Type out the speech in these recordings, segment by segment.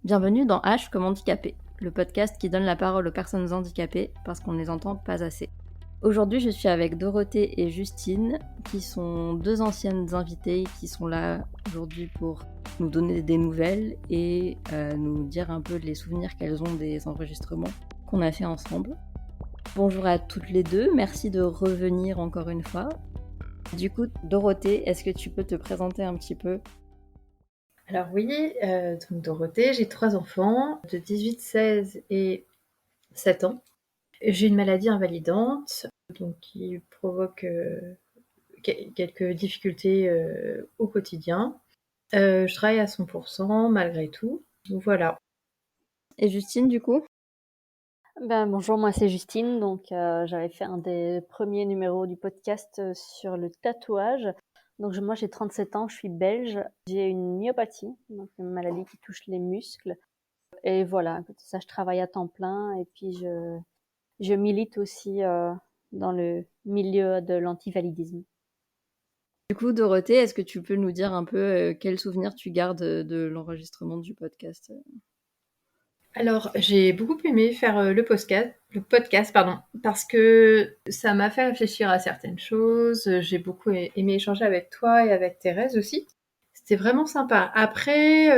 Bienvenue dans H comme handicapé, le podcast qui donne la parole aux personnes handicapées parce qu'on ne les entend pas assez. Aujourd'hui, je suis avec Dorothée et Justine, qui sont deux anciennes invitées qui sont là aujourd'hui pour nous donner des nouvelles et nous dire un peu les souvenirs qu'elles ont des enregistrements qu'on a fait ensemble. Bonjour à toutes les deux, merci de revenir encore une fois. Du coup, Dorothée, est-ce que tu peux te présenter un petit peu ? Alors oui, donc Dorothée, j'ai 3 enfants de 18, 16 et 7 ans. J'ai une maladie invalidante, donc qui provoque quelques difficultés au quotidien. Je travaille à 100% malgré tout, donc voilà. Et Justine, du coup ? Bonjour, moi c'est Justine. Donc, j'avais fait un des premiers numéros du podcast sur le tatouage. Donc, moi j'ai 37 ans, je suis belge. J'ai une myopathie, donc une maladie qui touche les muscles. Et voilà, à côté de ça, je travaille à temps plein et puis je milite aussi dans le milieu de l'antivalidisme. Du coup, Dorothée, est-ce que tu peux nous dire un peu quels souvenirs tu gardes de l'enregistrement du podcast ? Alors, j'ai beaucoup aimé faire le podcast, parce que ça m'a fait réfléchir à certaines choses. J'ai beaucoup aimé échanger avec toi et avec Thérèse aussi. C'était vraiment sympa. Après,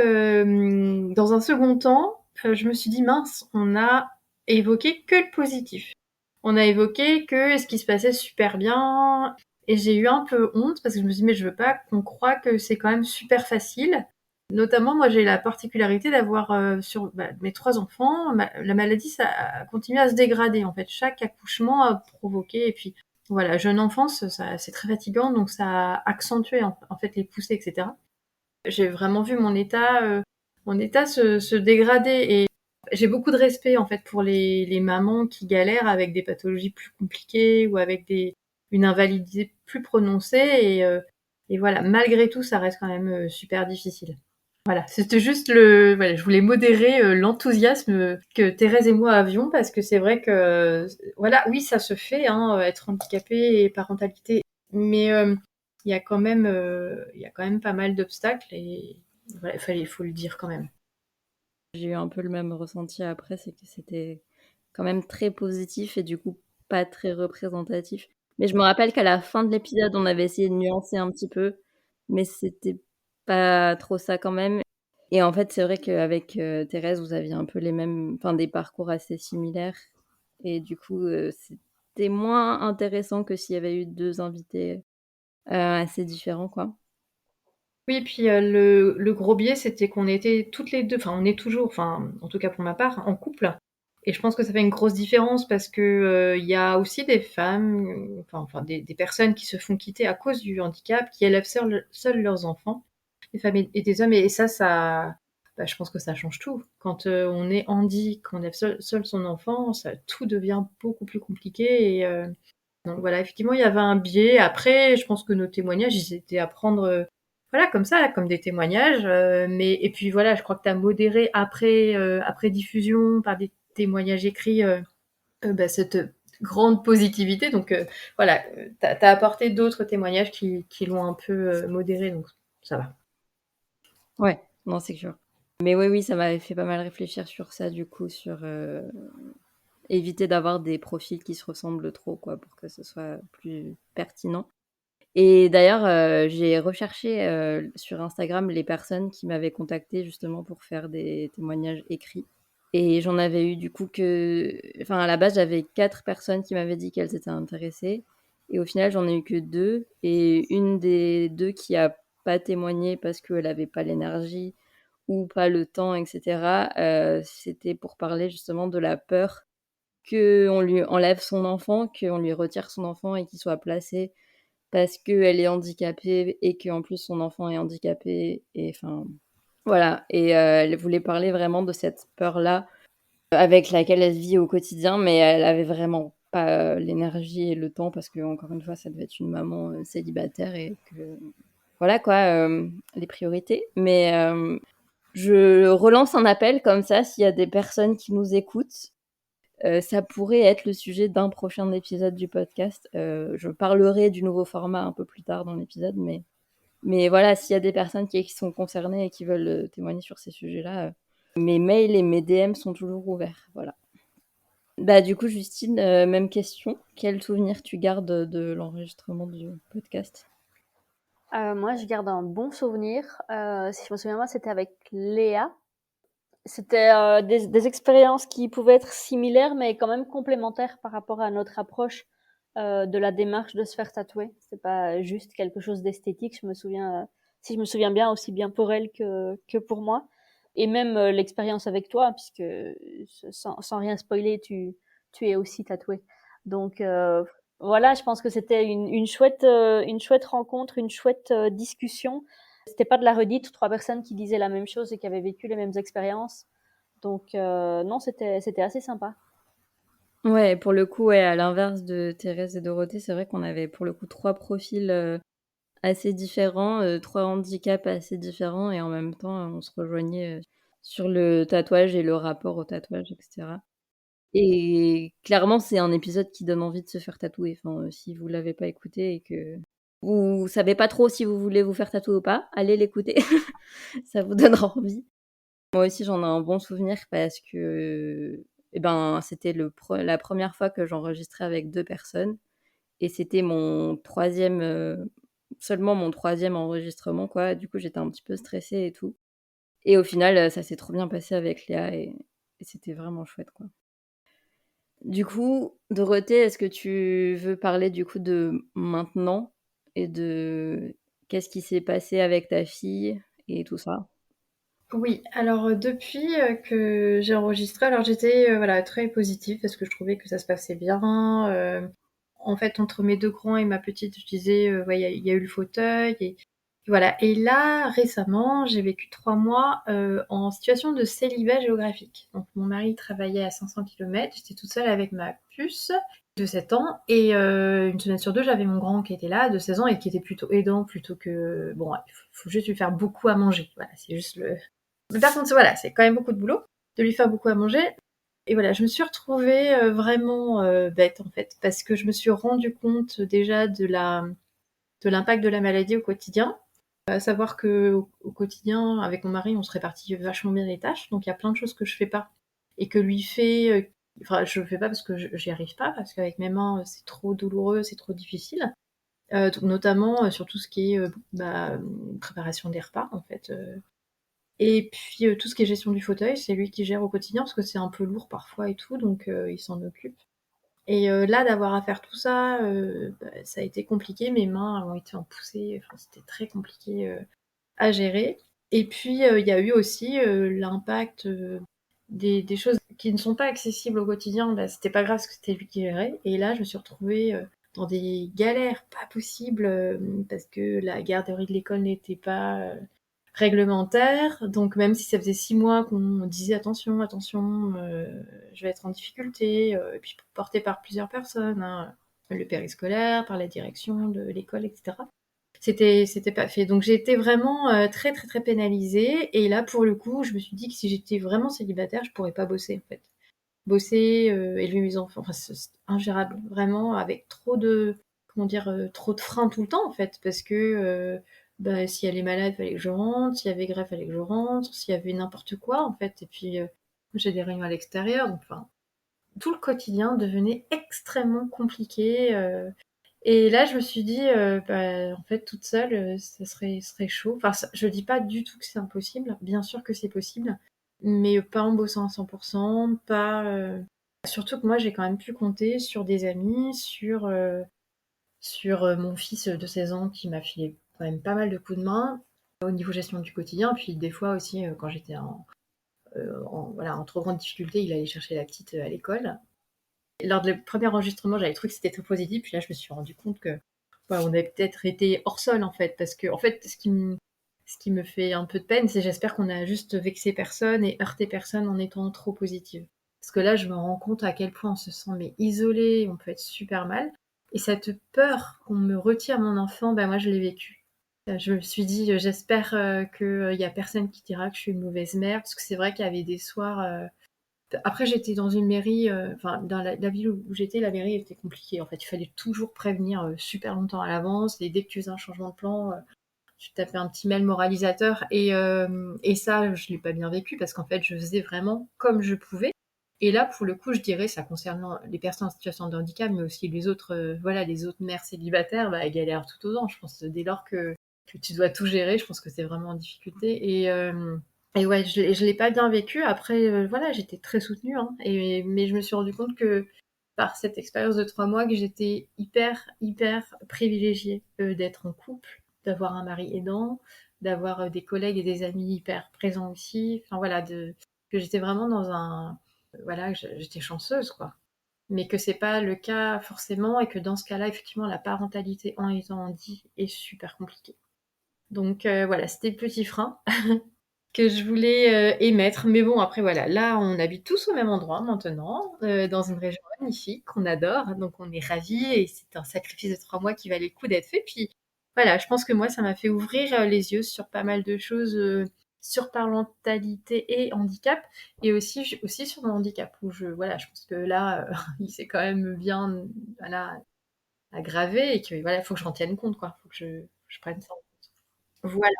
dans un second temps, je me suis dit mince, on a évoqué que le positif. On a évoqué que ce qui se passait super bien, et j'ai eu un peu honte parce que je me suis dit mais je veux pas qu'on croie que c'est quand même super facile. Notamment, moi, j'ai la particularité d'avoir sur mes 3 enfants, la maladie, ça a continué à se dégrader. En fait, chaque accouchement a provoqué, et puis voilà, jeune enfance, ça, c'est très fatigant, donc ça a accentué en fait les poussées, etc. J'ai vraiment vu mon état se dégrader, et j'ai beaucoup de respect en fait pour les mamans qui galèrent avec des pathologies plus compliquées ou avec une invalidité plus prononcée, et voilà, malgré tout, ça reste quand même super difficile. Voilà, c'était juste voilà, je voulais modérer l'enthousiasme que Thérèse et moi avions, parce que c'est vrai que, voilà, oui, ça se fait, hein, être handicapé et parentalité, mais il y a quand même pas mal d'obstacles, et voilà, il faut le dire quand même. J'ai eu un peu le même ressenti après, c'est que c'était quand même très positif et du coup pas très représentatif. Mais je me rappelle qu'à la fin de l'épisode, on avait essayé de nuancer un petit peu, mais c'était pas trop ça quand même. Et en fait, c'est vrai qu'avec Thérèse, vous aviez un peu les mêmes, enfin des parcours assez similaires. Et du coup, c'était moins intéressant que s'il y avait eu deux invités assez différents, quoi. Oui, puis le gros biais, c'était qu'on était toutes les deux, enfin on est toujours, enfin en tout cas pour ma part, en couple. Et je pense que ça fait une grosse différence, parce que il y a aussi des femmes, enfin des personnes qui se font quitter à cause du handicap, qui élèvent seuls leurs enfants, des femmes et des hommes. Et je pense que ça change tout. Quand on est handi, qu'on élève seul son enfant, tout devient beaucoup plus compliqué. Donc voilà, effectivement, il y avait un biais. Après, je pense que nos témoignages, ils étaient à prendre, voilà, comme ça, comme des témoignages. Et puis voilà, je crois que tu as modéré après diffusion par des témoignages écrits, cette grande positivité. Donc voilà, tu as apporté d'autres témoignages qui l'ont un peu modéré, donc ça va. Ouais, non, c'est sûr. Mais oui, oui, ça m'avait fait pas mal réfléchir sur ça, du coup, sur éviter d'avoir des profils qui se ressemblent trop, quoi, pour que ce soit plus pertinent. Et d'ailleurs, j'ai recherché sur Instagram les personnes qui m'avaient contacté justement pour faire des témoignages écrits. Et j'en avais eu du coup Enfin, à la base, j'avais 4 personnes qui m'avaient dit qu'elles étaient intéressées. Et au final, j'en ai eu que 2. Et une des 2 qui a pas témoigné parce qu'elle avait pas l'énergie ou pas le temps, etc., c'était pour parler justement de la peur qu'on lui enlève son enfant, qu'on lui retire son enfant et qu'il soit placé parce qu'elle est handicapée et qu'en plus son enfant est handicapé. Et enfin, voilà. Et elle voulait parler vraiment de cette peur-là avec laquelle elle vit au quotidien, mais elle avait vraiment pas l'énergie et le temps parce que, encore une fois, ça devait être une maman célibataire et que, voilà quoi, les priorités. Mais je relance un appel comme ça, s'il y a des personnes qui nous écoutent. Ça pourrait être le sujet d'un prochain épisode du podcast. Je parlerai du nouveau format un peu plus tard dans l'épisode, mais voilà, s'il y a des personnes qui sont concernées et qui veulent témoigner sur ces sujets-là, Mes mails et mes DM sont toujours ouverts, voilà. Bah, du coup, Justine, même question. Quel souvenir tu gardes de l'enregistrement du podcast? Moi, je garde un bon souvenir. Si je me souviens bien, c'était avec Léa. C'était des expériences qui pouvaient être similaires, mais quand même complémentaires par rapport à notre approche de la démarche de se faire tatouer. C'est pas juste quelque chose d'esthétique. Je me souviens, si je me souviens bien, aussi bien pour elle que pour moi. Et même l'expérience avec toi, puisque sans rien spoiler, tu es aussi tatoué. Donc voilà, je pense que c'était une chouette rencontre, une chouette discussion. C'était pas de la redite, trois personnes qui disaient la même chose et qui avaient vécu les mêmes expériences. Donc non, c'était assez sympa. Ouais, pour le coup, ouais, à l'inverse de Thérèse et Dorothée, c'est vrai qu'on avait pour le coup 3 profils, assez différents, 3 handicaps assez différents et en même temps, on se rejoignait, sur le tatouage et le rapport au tatouage et cetera. Et clairement, c'est un épisode qui donne envie de se faire tatouer. Enfin, si vous l'avez pas écouté et que vous savez pas trop si vous voulez vous faire tatouer ou pas, allez l'écouter, ça vous donnera envie. Moi aussi, j'en ai un bon souvenir parce que, eh ben, c'était la première fois que j'enregistrais avec 2 personnes et c'était seulement mon troisième enregistrement, quoi. Du coup, j'étais un petit peu stressée et tout. Et au final, ça s'est trop bien passé avec Léa et c'était vraiment chouette, quoi. Du coup, Dorothée, est-ce que tu veux parler du coup de maintenant et de qu'est-ce qui s'est passé avec ta fille et tout ça? Oui, alors depuis que j'ai enregistré, alors j'étais voilà, très positive parce que je trouvais que ça se passait bien. En fait, entre mes deux grands et ma petite, je disais, ouais, il y a eu le fauteuil. Et voilà. Et là, récemment, j'ai vécu 3 mois en situation de célibat géographique. Donc, mon mari travaillait à 500 kilomètres. J'étais toute seule avec ma puce de 7 ans. Et une semaine sur deux, j'avais mon grand qui était là, de 16 ans, et qui était plutôt aidant plutôt que... Bon, il faut juste lui faire beaucoup à manger. Voilà, c'est juste le... Mais par contre, voilà, c'est quand même beaucoup de boulot de lui faire beaucoup à manger. Et voilà, je me suis retrouvée vraiment bête en fait, parce que je me suis rendu compte déjà de l'impact de la maladie au quotidien. À savoir que au quotidien, avec mon mari, on se répartit vachement bien les tâches, donc il y a plein de choses que je fais pas et que lui fait. Enfin, je le fais pas parce que j'y arrive pas, parce qu'avec mes mains, c'est trop douloureux, c'est trop difficile. Donc, notamment sur tout ce qui est préparation des repas en fait. Et puis tout ce qui est gestion du fauteuil, c'est lui qui gère au quotidien parce que c'est un peu lourd parfois et tout, donc il s'en occupe. Et là, d'avoir à faire tout ça, ça a été compliqué. Mes mains ont été en poussée, enfin, c'était très compliqué à gérer. Et puis il y a eu aussi l'impact des choses qui ne sont pas accessibles au quotidien. Bah, c'était pas grave parce que c'était lui qui gérait. Et là, je me suis retrouvée dans des galères pas possibles parce que la garderie de l'école n'était pas réglementaire. Donc même si ça faisait 6 mois qu'on disait attention, attention, je vais être en difficulté, et puis porté par plusieurs personnes, hein, le périscolaire, par la direction de l'école, etc. C'était pas fait. Donc j'ai été vraiment très très très pénalisée. Et là pour le coup, je me suis dit que si j'étais vraiment célibataire, je pourrais pas bosser en fait. Bosser, élever mes enfants, enfin c'est ingérable, vraiment avec trop de, comment dire, trop de freins tout le temps en fait, parce que bah, si elle est malade, fallait que je rentre, s'il y avait grève, fallait que je rentre, s'il y avait n'importe quoi en fait, et puis j'ai des réunions à l'extérieur, donc enfin tout le quotidien devenait extrêmement compliqué. Et là, je me suis dit, bah, en fait, toute seule, ça serait chaud. Enfin, je dis pas du tout que c'est impossible. Bien sûr que c'est possible, mais pas en bossant à 100%, pas. Surtout que moi, j'ai quand même pu compter sur des amis, sur mon fils de 16 ans qui m'a filé quand même pas mal de coups de main au niveau gestion du quotidien. Puis des fois aussi, quand j'étais voilà, en trop grande difficulté, il allait chercher la petite à l'école. Lors de le premier enregistrement, j'avais trouvé que c'était très positif, puis là, je me suis rendu compte que ouais, on avait peut-être été hors sol, en fait, parce que, en fait, ce qui me fait un peu de peine, c'est j'espère qu'on a juste vexé personne et heurté personne en étant trop positive. Parce que là, je me rends compte à quel point on se sent mais isolé, on peut être super mal. Et cette peur qu'on me retire mon enfant, ben moi, je l'ai vécu. Je me suis dit, j'espère qu'il y a personne qui dira que je suis une mauvaise mère, parce que c'est vrai qu'il y avait des soirs après, j'étais dans une mairie, enfin, dans la ville où j'étais, la mairie était compliquée. En fait, il fallait toujours prévenir super longtemps à l'avance. Et dès que tu faisais un changement de plan, tu tapais un petit mail moralisateur et ça, je l'ai pas bien vécu parce qu'en fait, je faisais vraiment comme je pouvais. Et là, pour le coup, je dirais, ça concerne les personnes en situation de handicap, mais aussi les autres, voilà, les autres mères célibataires, bah, elles galèrent tout autant. Je pense dès lors que tu dois tout gérer, je pense que c'est vraiment en difficulté. Et ouais, je l'ai pas bien vécu. Après, voilà, j'étais très soutenue, hein, mais je me suis rendu compte que par cette expérience de 3 mois, que j'étais hyper, hyper privilégiée d'être en couple, d'avoir un mari aidant, d'avoir des collègues et des amis hyper présents aussi. Enfin voilà, que j'étais vraiment dans un, voilà, j'étais chanceuse quoi. Mais que c'est pas le cas forcément et que dans ce cas-là, effectivement, la parentalité en étant handi est super compliquée. Donc voilà, c'était le petit frein que je voulais émettre. Mais bon, après voilà, là, on habite tous au même endroit maintenant, dans une région magnifique qu'on adore, donc on est ravis et c'est un sacrifice de 3 mois qui valait le coup d'être fait. Puis voilà, je pense que moi, ça m'a fait ouvrir les yeux sur pas mal de choses, sur parentalité et handicap, et aussi sur mon handicap, où voilà, je pense que là, il s'est quand même bien, voilà, aggravé et que voilà, il faut que j'en tienne compte, quoi. Il faut que je prenne ça en compte. Voilà.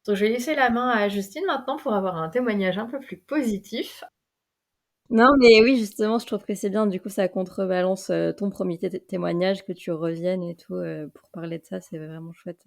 Donc, je vais laisser la main à Justine maintenant pour avoir un témoignage un peu plus positif. Non, mais oui, justement, je trouve que c'est bien. Du coup, ça contrebalance ton premier témoignage, que tu reviennes et tout pour parler de ça. C'est vraiment chouette.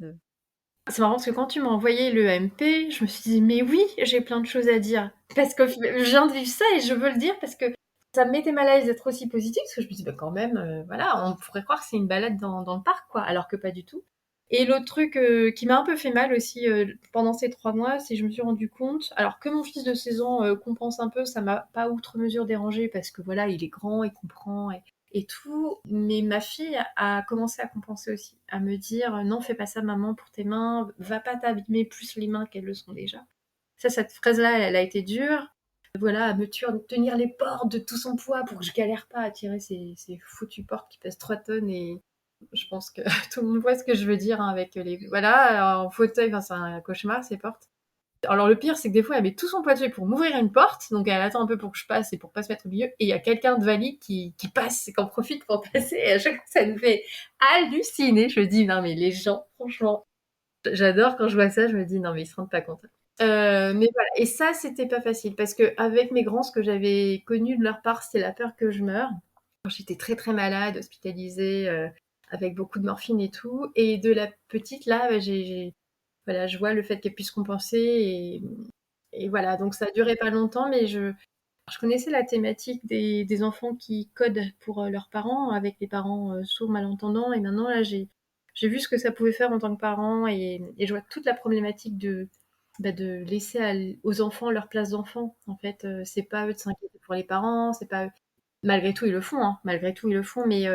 C'est marrant parce que quand tu m'as envoyé le MP, je me suis dit, mais oui, j'ai plein de choses à dire. Parce que je viens de vivre ça et je veux le dire parce que ça me mettait mal à l'aise d'être aussi positive. Parce que je me dis, bah, quand même, voilà, on pourrait croire que c'est une balade dans le parc, quoi, alors que pas du tout. Et l'autre truc qui m'a un peu fait mal aussi pendant ces 3 mois, c'est que je me suis rendu compte, alors que mon fils de 16 ans compense un peu, ça m'a pas outre mesure dérangé parce que voilà, il est grand, il comprend et tout. Mais ma fille a commencé à compenser aussi, à me dire non, fais pas ça, maman, pour tes mains, va pas t'abîmer plus les mains qu'elles le sont déjà. Ça, cette phrase-là, elle a été dure. Voilà, à me tenir les portes de tout son poids pour que je galère pas à tirer ces foutues portes qui pèsent 3 tonnes. Et je pense que tout le monde voit ce que je veux dire hein, avec les. Voilà, en fauteuil, enfin, c'est un cauchemar ces portes. Alors le pire, c'est que des fois, elle met tout son poids dessus pour m'ouvrir une porte, donc elle attend un peu pour que je passe et pour pas se mettre au milieu, et il y a quelqu'un de valide qui passe et qui en profite pour passer, et à chaque fois, ça me fait halluciner. Je me dis, non mais les gens, franchement, j'adore quand je vois ça, je me dis, non mais ils se rendent pas compte. Mais voilà, et ça, c'était pas facile, parce que avec mes grands, ce que j'avais connu de leur part, c'était la peur que je meure. Quand j'étais très très malade, hospitalisée, avec beaucoup de morphine et tout, et de la petite, là, bah, voilà, je vois le fait qu'elle puisse compenser et voilà, donc ça a duré pas longtemps, mais je connaissais la thématique des enfants qui codent pour leurs parents, avec les parents sourds malentendants, et maintenant là j'ai vu ce que ça pouvait faire en tant que parent, et je vois toute la problématique de laisser aux enfants leur place d'enfant. En fait, c'est pas eux de s'inquiéter pour les parents, c'est pas eux. Malgré tout, ils le font, hein, malgré tout, ils le font, mais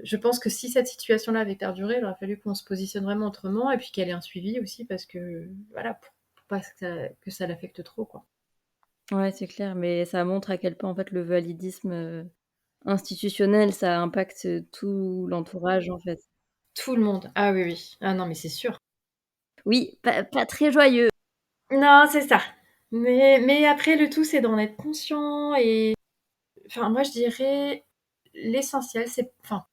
je pense que si cette situation-là avait perduré, il aurait fallu qu'on se positionne vraiment autrement et puis qu'elle ait un suivi aussi parce que, voilà, pour pas que ça l'affecte trop, quoi. Ouais, c'est clair, mais ça montre à quel point en fait le validisme institutionnel, ça impacte tout l'entourage en fait. Tout le monde. Ah oui, oui. Ah non, mais c'est sûr. Oui, pas très joyeux. Non, c'est ça. Mais après, le tout, c'est d'en être conscient et, enfin, moi, je dirais, l'essentiel, enfin,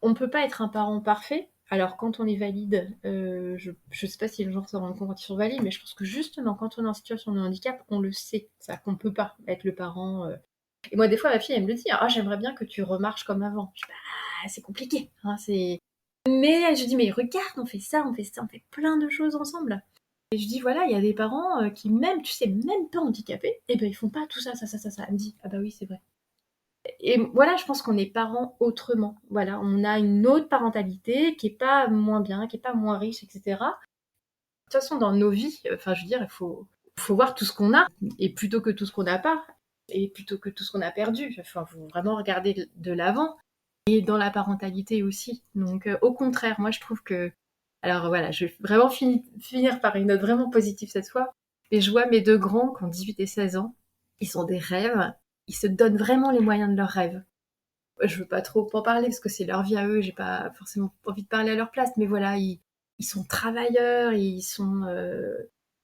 on peut pas être un parent parfait. Alors, quand on est valide, je sais pas si les gens se rendent compte quand ils sont valides, mais je pense que justement, quand on est en situation de handicap, on le sait. C'est-à-dire qu'on peut pas être le parent. Et moi, des fois, ma fille, elle me le dit, ah, j'aimerais bien que tu remarches comme avant. Je dis, bah, c'est compliqué. Hein, mais je dis, mais regarde, on fait ça, on fait ça, on fait plein de choses ensemble. Et je dis, voilà, il y a des parents qui, même, tu sais, même pas handicapés, et ben ils font pas tout ça, ça, ça, ça, ça. Elle me dit, ah bah oui, c'est vrai. Et voilà, je pense qu'on est parents autrement. Voilà, on a une autre parentalité qui est pas moins bien, qui est pas moins riche, etc. De toute façon, dans nos vies, enfin, je veux dire, il faut voir tout ce qu'on a, et plutôt que tout ce qu'on n'a pas, et plutôt que tout ce qu'on a perdu. Enfin, faut vraiment regarder de l'avant, et dans la parentalité aussi. Donc, au contraire, moi, je trouve que... Alors voilà, je vais vraiment finir par une note vraiment positive cette fois. Et je vois mes deux grands qui ont 18 et 16 ans, ils ont des rêves, ils se donnent vraiment les moyens de leurs rêves. Je veux pas trop en parler parce que c'est leur vie à eux, j'ai pas forcément envie de parler à leur place, mais voilà, ils sont travailleurs,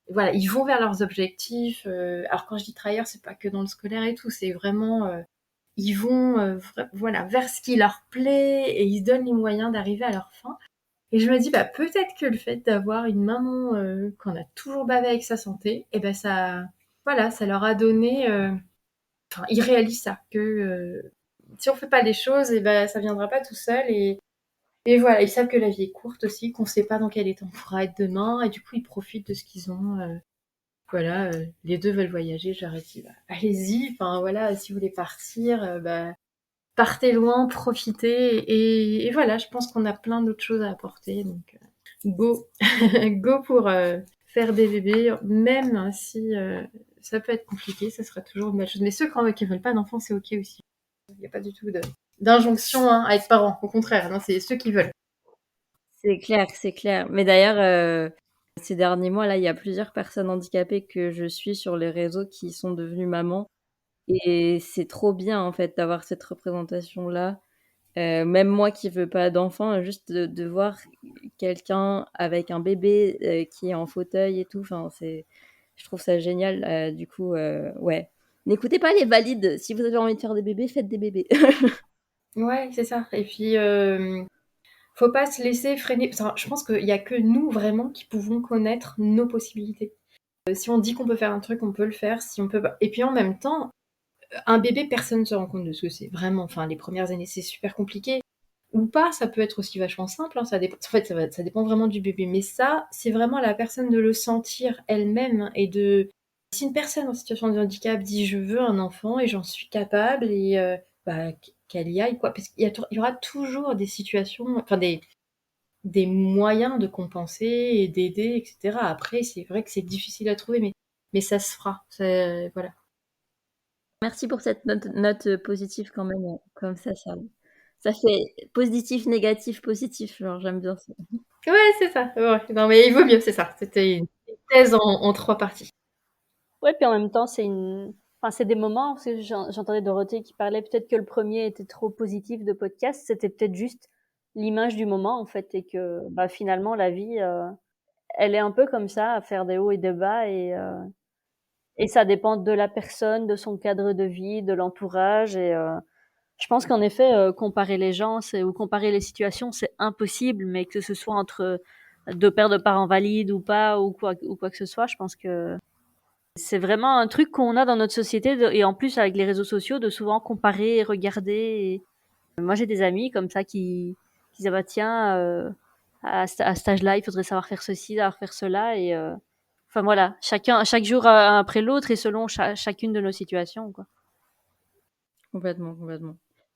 voilà, ils vont vers leurs objectifs. Alors quand je dis travailleurs, c'est pas que dans le scolaire et tout, c'est vraiment ils vont voilà vers ce qui leur plaît et ils se donnent les moyens d'arriver à leur fin. Et je me dis, bah, peut-être que le fait d'avoir une maman qu'on a toujours bavé avec sa santé, et ben ça, voilà, ça leur a donné, enfin, ils réalisent ça, que si on fait pas les choses, et ben ça viendra pas tout seul. Et voilà, ils savent que la vie est courte aussi, qu'on sait pas dans quel état on pourra être demain, et du coup ils profitent de ce qu'ils ont. Voilà, les deux veulent voyager, je leur ai dit, bah, allez-y, enfin voilà, si vous voulez partir, bah, partez loin, profitez, et voilà, je pense qu'on a plein d'autres choses à apporter, donc go, go pour faire des bébés, même si ça peut être compliqué, ça sera toujours une belle chose. Mais ceux qui veulent pas d'enfants, c'est ok aussi. Il n'y a pas du tout d'injonction à être parent, au contraire, non, c'est ceux qui veulent. C'est clair, c'est clair. Mais d'ailleurs, ces derniers mois, là, il y a plusieurs personnes handicapées que je suis sur les réseaux qui sont devenues mamans. Et c'est trop bien, en fait, d'avoir cette représentation-là. Même moi qui veux pas d'enfant, juste de voir quelqu'un avec un bébé qui est en fauteuil et tout, enfin, je trouve ça génial. Du coup, ouais. N'écoutez pas les valides. Si vous avez envie de faire des bébés, faites des bébés. Ouais, c'est ça. Et puis, faut pas se laisser freiner. Enfin, je pense qu'il y a que nous vraiment qui pouvons connaître nos possibilités. Si on dit qu'on peut faire un truc, on peut le faire. Si on peut pas. Et puis en même temps, un bébé, personne ne se rend compte de ce que c'est. Vraiment, enfin, les premières années, c'est super compliqué. Ou pas, ça peut être aussi vachement simple. Hein, ça dépend. En fait, ça dépend vraiment du bébé. Mais ça, c'est vraiment à la personne de le sentir elle-même et de. Si une personne en situation de handicap dit je veux un enfant et j'en suis capable et bah, qu'elle y aille quoi, parce qu'il y aura toujours des situations, enfin des moyens de compenser et d'aider, etc. Après, c'est vrai que c'est difficile à trouver, mais ça se fera. Voilà. Merci pour cette note positive quand même. Comme ça fait positif, négatif, positif. Genre, j'aime bien ça. Ouais, c'est ça. Ouais. Non, mais il vaut mieux, c'est ça. C'était une thèse en 3 parties. Ouais, puis en même temps, enfin, c'est des moments, parce que j'entendais Dorothée qui parlait peut-être que le premier était trop positif de podcast, c'était peut-être juste l'image du moment, en fait, et que, bah, finalement, la vie, elle est un peu comme ça, à faire des hauts et des bas, et ça dépend de la personne, de son cadre de vie, de l'entourage, et je pense qu'en effet, comparer les gens, ou comparer les situations, c'est impossible, mais que ce soit entre deux paires de parents valides ou pas, ou quoi que ce soit, je pense que c'est vraiment un truc qu'on a dans notre société, et en plus avec les réseaux sociaux, de souvent comparer et regarder. Moi, j'ai des amis comme ça qui disent ah bah tiens, à cet âge-là, il faudrait savoir faire ceci, savoir faire cela, et enfin voilà, chaque jour après l'autre et selon chacune de nos situations, quoi. Complètement, complètement.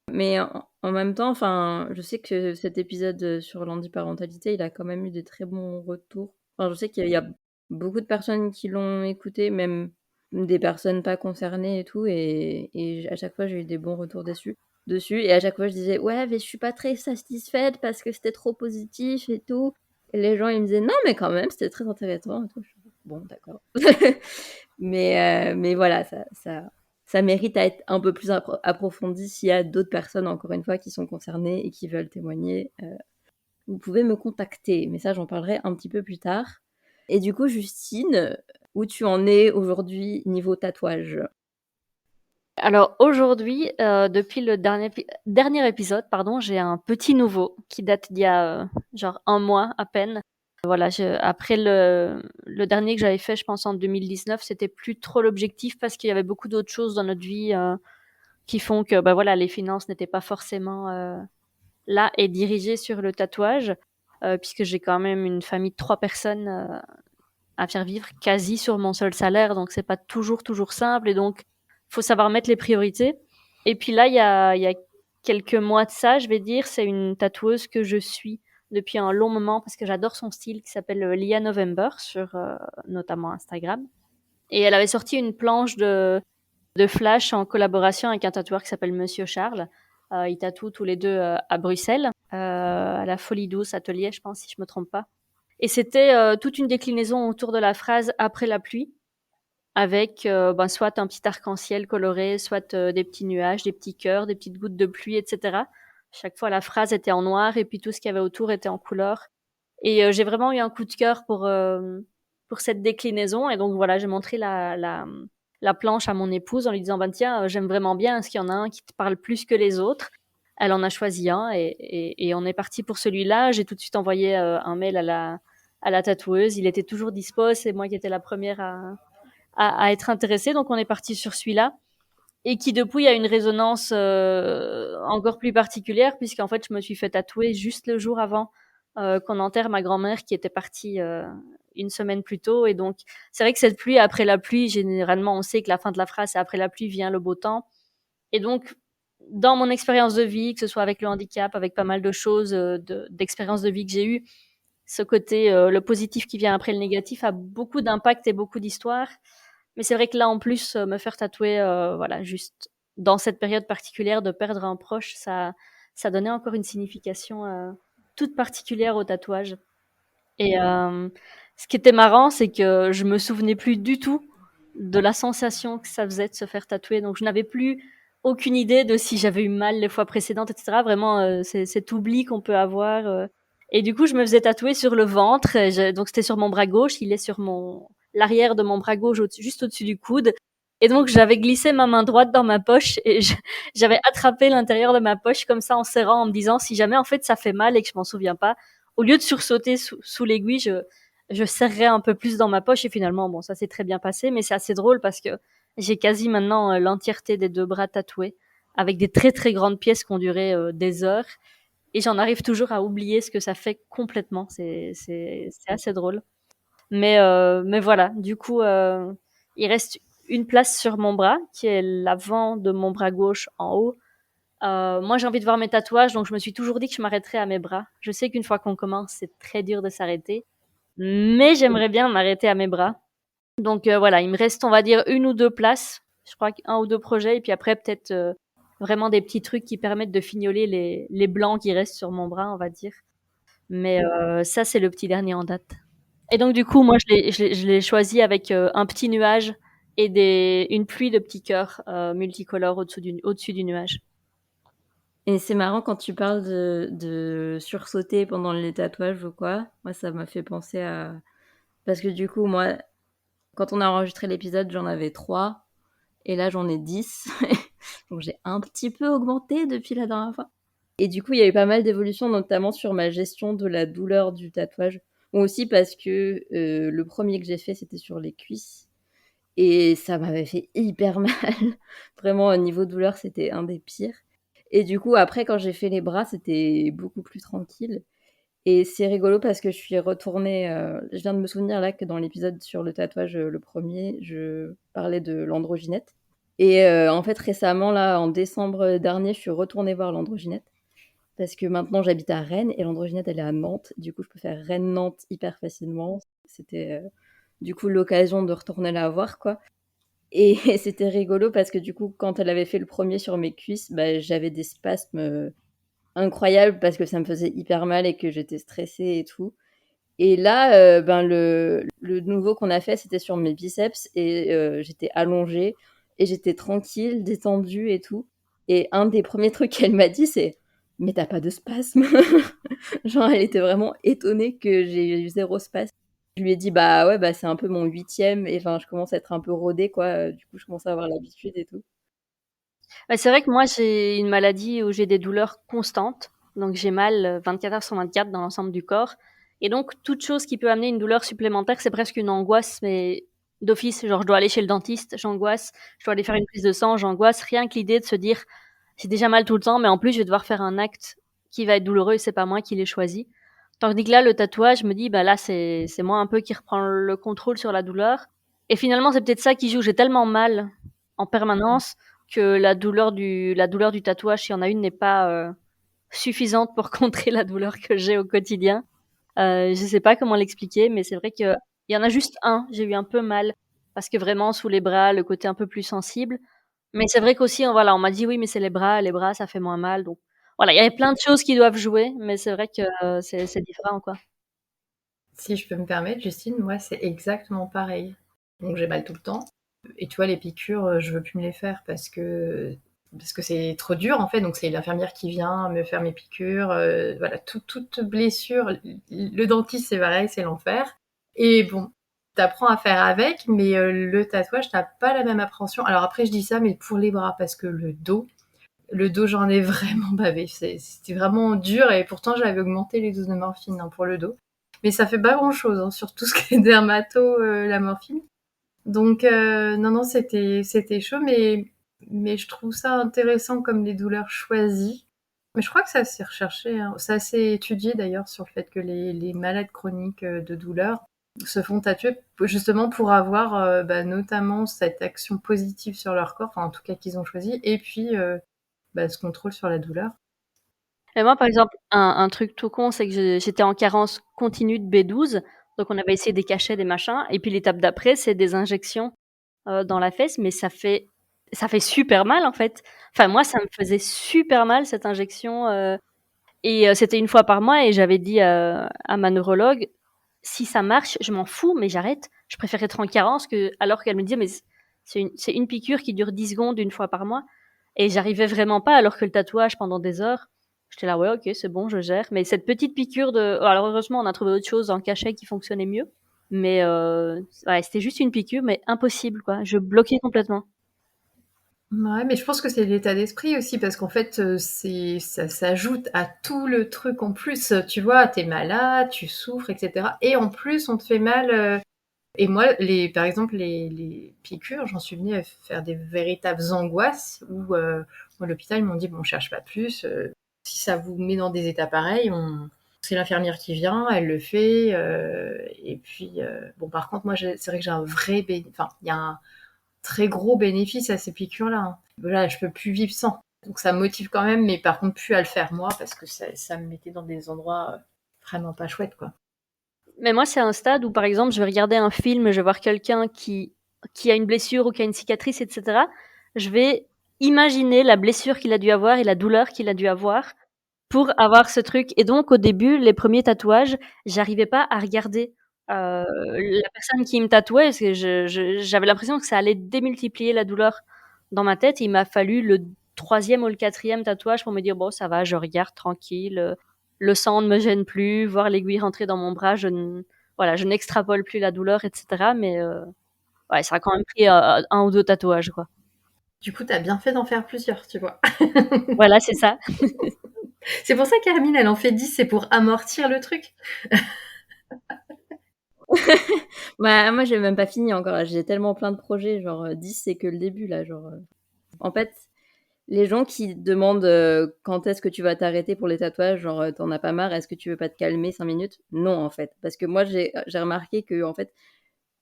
Mais en même temps, enfin, je sais que cet épisode sur l'handiparentalité, il a quand même eu des très bons retours. Enfin, je sais qu'il y a beaucoup de personnes qui l'ont écouté, même des personnes pas concernées et tout, et à chaque fois, j'ai eu des bons retours dessus. Et à chaque fois, je disais, ouais, mais je suis pas très satisfaite parce que c'était trop positif et tout. Et les gens, ils me disaient, non, mais quand même, c'était très intéressant et tout. Je dis, bon, d'accord. Mais voilà, ça mérite à être un peu plus approfondi s'il y a d'autres personnes, encore une fois, qui sont concernées et qui veulent témoigner. Vous pouvez me contacter, mais ça, j'en parlerai un petit peu plus tard. Et du coup, Justine, où tu en es aujourd'hui niveau tatouage? Alors aujourd'hui, depuis le dernier épisode, pardon, j'ai un petit nouveau qui date d'il y a genre un mois à peine. Voilà, après le dernier que j'avais fait, je pense en 2019, c'était plus trop l'objectif parce qu'il y avait beaucoup d'autres choses dans notre vie qui font que bah voilà, les finances n'étaient pas forcément là et dirigées sur le tatouage, puisque j'ai quand même une famille de 3 personnes à faire vivre quasi sur mon seul salaire, donc c'est pas toujours simple, et donc faut savoir mettre les priorités. Et puis là, il y a quelques mois de ça, je vais dire, c'est une tatoueuse que je suis depuis un long moment parce que j'adore son style, qui s'appelle Lia November sur notamment Instagram. Et elle avait sorti une planche de flash en collaboration avec un tatoueur qui s'appelle Monsieur Charles. Ils tatouent tous les deux à Bruxelles, à la Folie Douce Atelier, je pense, si je me trompe pas. Et c'était toute une déclinaison autour de la phrase après la pluie, avec soit un petit arc-en-ciel coloré, soit des petits nuages, des petits cœurs, des petites gouttes de pluie, etc. Chaque fois, la phrase était en noir et puis tout ce qu'il y avait autour était en couleur. Et j'ai vraiment eu un coup de cœur pour cette déclinaison. Et donc voilà, j'ai montré la planche à mon épouse en lui disant, ben tiens, j'aime vraiment bien, est-ce qu'il y en a un qui te parle plus que les autres? Elle en a choisi un et on est parti pour celui-là. J'ai tout de suite envoyé un mail à la tatoueuse. Il était toujours dispo. C'est moi qui étais la première à être intéressée. Donc on est parti sur celui-là. Et qui depuis a une résonance encore plus particulière, puisqu'en fait je me suis fait tatouer juste le jour avant qu'on enterre ma grand-mère qui était partie une semaine plus tôt. Et donc c'est vrai que cette pluie après la pluie, généralement on sait que la fin de la phrase c'est après la pluie vient le beau temps. Et donc dans mon expérience de vie, que ce soit avec le handicap, avec pas mal de choses, d'expériences de vie que j'ai eues, ce côté, le positif qui vient après le négatif a beaucoup d'impact et beaucoup d'histoire. Mais c'est vrai que là, en plus, me faire tatouer, voilà, juste dans cette période particulière de perdre un proche, ça donnait encore une signification toute particulière au tatouage. Et ce qui était marrant, c'est que je me souvenais plus du tout de la sensation que ça faisait de se faire tatouer. Donc, je n'avais plus aucune idée de si j'avais eu mal les fois précédentes, etc. Vraiment, c'est cet oubli qu'on peut avoir. Et du coup, je me faisais tatouer sur le ventre. Donc, c'était sur mon bras gauche. Il est sur l'arrière de mon bras gauche, juste au-dessus du coude. Et donc, j'avais glissé ma main droite dans ma poche et j'avais attrapé l'intérieur de ma poche comme ça en serrant, en me disant si jamais en fait ça fait mal et que je m'en souviens pas, au lieu de sursauter sous l'aiguille, je serrais un peu plus dans ma poche et finalement, bon, ça s'est très bien passé, mais c'est assez drôle parce que j'ai quasi maintenant l'entièreté des deux bras tatoués avec des très très grandes pièces qui ont duré des heures et j'en arrive toujours à oublier ce que ça fait complètement. C'est assez drôle. Mais voilà, du coup, il reste une place sur mon bras qui est l'avant de mon bras gauche en haut. Moi, j'ai envie de voir mes tatouages, donc je me suis toujours dit que je m'arrêterais à mes bras. Je sais qu'une fois qu'on commence, c'est très dur de s'arrêter, mais j'aimerais bien m'arrêter à mes bras. Donc voilà, il me reste, on va dire, une ou deux places. Je crois qu'un ou deux projets, et puis après, peut-être vraiment des petits trucs qui permettent de fignoler les blancs qui restent sur mon bras, on va dire. Mais ça, c'est le petit dernier en date. Et donc, du coup, moi, je l'ai choisi avec un petit nuage et une pluie de petits cœurs multicolores au-dessus du nuage. Et c'est marrant quand tu parles de sursauter pendant les tatouages ou quoi. Moi, ça m'a fait penser à... Parce que du coup, moi, quand on a enregistré l'épisode, j'en avais 3. Et là, j'en ai 10. Donc, j'ai un petit peu augmenté depuis la dernière fois. Et du coup, il y a eu pas mal d'évolutions, notamment sur ma gestion de la douleur du tatouage. Ou aussi parce que le premier que j'ai fait, c'était sur les cuisses. Et ça m'avait fait hyper mal. Vraiment, au niveau douleur, c'était un des pires. Et du coup, après, quand j'ai fait les bras, c'était beaucoup plus tranquille. Et c'est rigolo parce que je suis retournée. Je viens de me souvenir là que dans l'épisode sur le tatouage, le premier, je parlais de l'androgynète. Et en fait, récemment, là, en décembre dernier, je suis retournée voir l'androgynète. Parce que maintenant, j'habite à Rennes et l'androgynète, elle est à Nantes. Du coup, je peux faire Rennes-Nantes hyper facilement. C'était du coup l'occasion de retourner la voir, quoi. Et c'était rigolo parce que du coup, quand elle avait fait le premier sur mes cuisses, bah, j'avais des spasmes incroyables parce que ça me faisait hyper mal et que j'étais stressée et tout. Et là, ben le nouveau qu'on a fait, c'était sur mes biceps et j'étais allongée et j'étais tranquille, détendue et tout. Et un des premiers trucs qu'elle m'a dit, c'est mais t'as pas de spasme. Genre, elle était vraiment étonnée que j'ai eu zéro spasme. Je lui ai dit bah ouais, bah c'est un peu mon huitième et enfin je commence à être un peu rodée quoi. Du coup, je commence à avoir l'habitude et tout. Ouais, c'est vrai que moi, j'ai une maladie où j'ai des douleurs constantes. Donc, j'ai mal 24 heures sur 24 dans l'ensemble du corps. Et donc, toute chose qui peut amener une douleur supplémentaire, c'est presque une angoisse, mais d'office. Genre, je dois aller chez le dentiste, j'angoisse. Je dois aller faire une prise de sang, j'angoisse. Rien que l'idée de se dire, j'ai déjà mal tout le temps, mais en plus, je vais devoir faire un acte qui va être douloureux et c'est pas moi qui l'ai choisi. Tandis que là, le tatouage, je me dis, bah là, c'est moi un peu qui reprend le contrôle sur la douleur. Et finalement, c'est peut-être ça qui joue. J'ai tellement mal en permanence que la douleur du tatouage, s'il y en a une, n'est pas suffisante pour contrer la douleur que j'ai au quotidien. Je sais pas comment l'expliquer, mais c'est vrai que il y en a juste un. J'ai eu un peu mal parce que vraiment sous les bras, le côté un peu plus sensible. Mais c'est vrai qu'aussi, voilà, on m'a dit oui, mais c'est les bras, ça fait moins mal. Donc voilà, il y avait plein de choses qui doivent jouer, mais c'est vrai que c'est différent, quoi. Si je peux me permettre, Justine, moi, c'est exactement pareil. Donc, j'ai mal tout le temps. Et tu vois, les piqûres, je veux plus me les faire parce que c'est trop dur, en fait. Donc, c'est l'infirmière qui vient me faire mes piqûres. Voilà, toute blessure. Le dentiste, c'est pareil, c'est l'enfer. Et bon, t'apprends à faire avec, mais le tatouage, t'as pas la même appréhension. Alors après, je dis ça, mais pour les bras, parce que le dos, Le dos, j'en ai vraiment bavé. C'était vraiment dur et pourtant j'avais augmenté les doses de morphine pour le dos. Mais ça fait pas grand-chose, sur tout ce qui est dermato, la morphine. Donc non, c'était chaud, mais je trouve ça intéressant comme des douleurs choisies. Mais je crois que ça s'est recherché, hein. Ça s'est étudié d'ailleurs sur le fait que les malades chroniques de douleur se font tatouer justement pour avoir notamment cette action positive sur leur corps, enfin en tout cas qu'ils ont choisi, et puis ce contrôle sur la douleur. Et moi, par exemple, un truc tout con, c'est que j'étais en carence continue de B12, donc on avait essayé des cachets, des machins, et puis l'étape d'après, c'est des injections dans la fesse, mais ça fait super mal en fait. Enfin moi, ça me faisait super mal cette injection, et c'était une fois par mois, et j'avais dit à ma neurologue, si ça marche, je m'en fous, mais j'arrête. Je préfère être en carence que, alors qu'elle me disait, mais c'est une piqûre qui dure 10 secondes une fois par mois. Et j'arrivais vraiment pas, alors que le tatouage pendant des heures, j'étais là, ouais, ok, c'est bon, je gère. Mais cette petite piqûre alors heureusement, on a trouvé autre chose en cachet qui fonctionnait mieux. Mais ouais, c'était juste une piqûre, mais impossible, quoi. Je bloquais complètement. Ouais, mais je pense que c'est l'état d'esprit aussi, parce qu'en fait, ça s'ajoute à tout le truc en plus. Tu vois, t'es malade, tu souffres, etc. Et en plus, on te fait mal. Et moi, par exemple, les piqûres, j'en suis venue à faire des véritables angoisses où, à l'hôpital, ils m'ont dit, bon, on cherche pas plus. Si ça vous met dans des états pareils, c'est l'infirmière qui vient, elle le fait. Et puis, bon, par contre, moi, c'est vrai que j'ai un vrai, enfin, il y a un très gros bénéfice à ces piqûres-là, hein. Là, je peux plus vivre sans. Donc ça me motive quand même, mais par contre, plus à le faire moi, parce que ça me mettait dans des endroits vraiment pas chouettes, quoi. Mais moi, c'est un stade où, par exemple, je vais regarder un film, je vais voir quelqu'un qui a une blessure ou qui a une cicatrice, etc. Je vais imaginer la blessure qu'il a dû avoir et la douleur qu'il a dû avoir pour avoir ce truc. Et donc, au début, les premiers tatouages, j'arrivais pas à regarder la personne qui me tatouait, parce que j'avais l'impression que ça allait démultiplier la douleur dans ma tête. Et il m'a fallu le troisième ou le quatrième tatouage pour me dire, bon, ça va, je regarde tranquille, le sang ne me gêne plus, voir l'aiguille rentrer dans mon bras, voilà, je n'extrapole plus la douleur, etc. Mais ouais, ça a quand même pris un ou deux tatouages, quoi. Du coup, t'as bien fait d'en faire plusieurs, tu vois. Voilà, c'est ça. C'est pour ça qu'Hermine, elle en fait 10, c'est pour amortir le truc. Bah, moi, j'ai même pas fini encore. J'ai tellement plein de projets. Genre, 10, c'est que le début, là. Genre, En fait, les gens qui demandent quand est-ce que tu vas t'arrêter pour les tatouages, genre, t'en as pas marre, est-ce que tu veux pas te calmer 5 minutes? Non, en fait. Parce que moi, j'ai remarqué que, en fait,